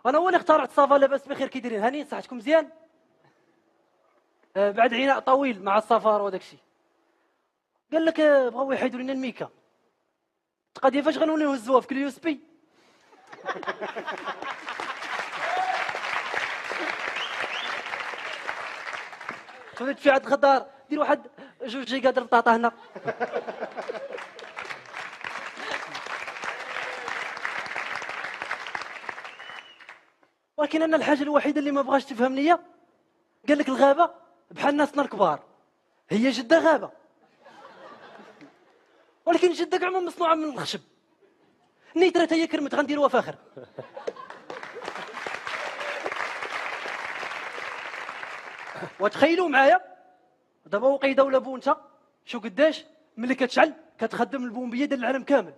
انا هو اللي اخترعت صافا لاباس بخير كي دايرين هانيين صحتكم مزيان بعد عناء طويل مع السفر وداك الشيء قال لك بغاو يحيدوا لنا الميكا القضيه فاش غنوليو نهزوها في كل يو اس بي تولد في عاد الخضار دير واحد 2 جيجا د البطاطا هنا ولكن انا الحاجه الوحيده اللي ما بغاش تفهمني هي قال لك الغابه بحال ناسنا الكبار هي جده غابه ولكن جده كاع ما مصنوعه من الخشب نيترات هي كرمت غنديروها فاخر وتخيلوا معايا دابا وقي دوله بونتا شو قداش ملي كتشعل كتخدم البومبيه ديال العالم كامل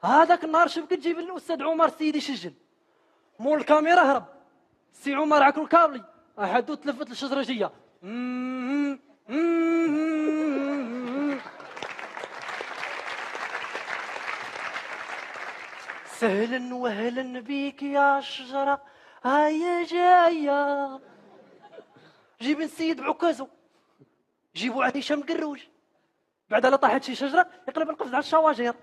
هذاك النهار شوف كتجيب الاستاذ عمر السيدي يسجل مول الكاميرا هرب سي عمر عكرو الكابلي احدو تلفت الشجرجيه سهلا وهلا بيك يا شجره هيا جايه جيب السيد بعكازو جيبوا عاد هشام القروج بعد لا طاحت شي شجره يقلب القفز على الشواجر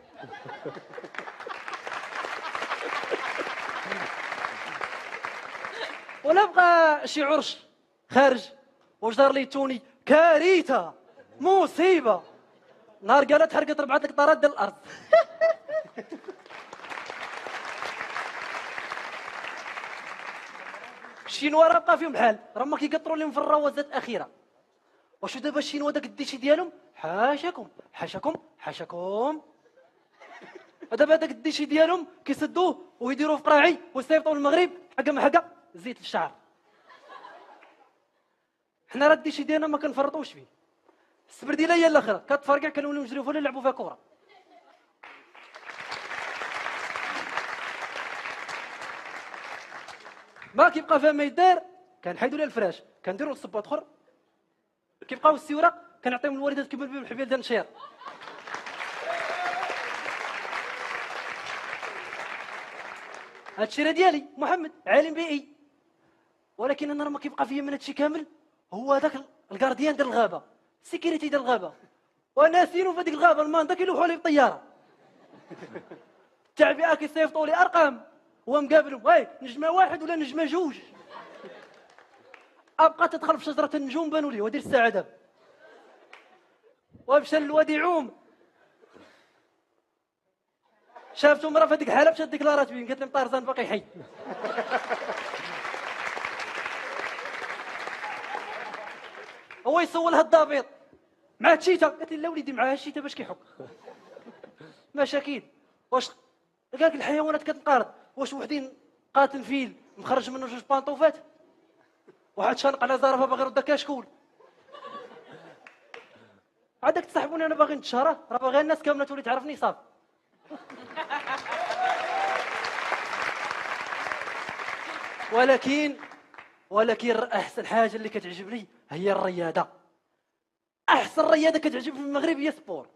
ولا بقى شي عرش خارج وجدار لي توني كارثه مصيبه نهار قالت حرقت 4 هكتارات ديال الارض الشينوا راه بقى فيهم بحال راه ما كيقطروا لهم في الروازات الاخيره واشو دابا الشينوا داك الديشي ديالهم حاشاكم حاشاكم حاشاكم دابا داك الديشي ديالهم كيسدوه ويديروه في قراعي ويصيفطوه للمغرب حقا ما حقا زيت الشعر حنا راه الديشي ديالنا ما كنفرطوش فيه السبرديله هي الاخرى كتفرقع كنوليو نجريو فيها نلعبوا فيها كره ما كيبقى فيها ما يدار كنحيدوا لها الفراش كنديروا الصباط اخر كيبقاو السيوره كنعطيهم الوالدات كيبان بهم الحبيل ديال النشير هاد الشيره ديالي محمد عالم بيئي ولكن انا راه ما كيبقى فيا من هادشي كامل هو هذاك الكارديان ديال الغابه السيكيوريتي ديال الغابه وناسينو في هذيك الغابه الماندا كيلوحوا لي بالطياره التعبئه كيصيفطوا لي ارقام هو مقابلهم واي نجمه 1 ولا نجمه 2 ابقى تدخل في شجره النجوم بانوا لي ودير الساعه دابا ومشى للوادي يعوم شافته مرة في هذيك الحاله مشات ديكلارات بين قالت لهم طارزان باقي حي هو يسولها الضابط مع الشيتا قالت لي لا وليدي معاه الشيتا باش كيحك مشاكل واش قال لك الحيوانات كتنقرض واش وحدين قاتل فيل مخرج منه 2 بانطوفات واحد شنق على زرافه باغي يرد كشكول عادك تصاحبوني انا باغي نتشهر راه باغي الناس كامله تولي تعرفني صافي ولكن احسن حاجه اللي كتعجبني هي الرياضه احسن رياضه كتعجبني في المغرب هي سبور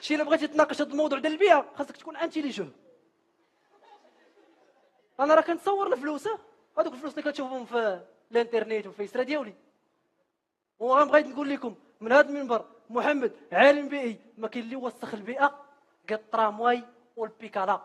شي الا بغيتي تناقش هذا الموضوع ديال البيئه خاصك تكون انتيليجون انا راه كنتصور الفلوس هذوك الفلوس اللي كتشوفهم في الانترنت والفيسرا ديالي وغنبغي نقول لكم من هذا المنبر محمد عالم بيئي ما كاين اللي وسخ البيئه قد الترامواي والبيكالا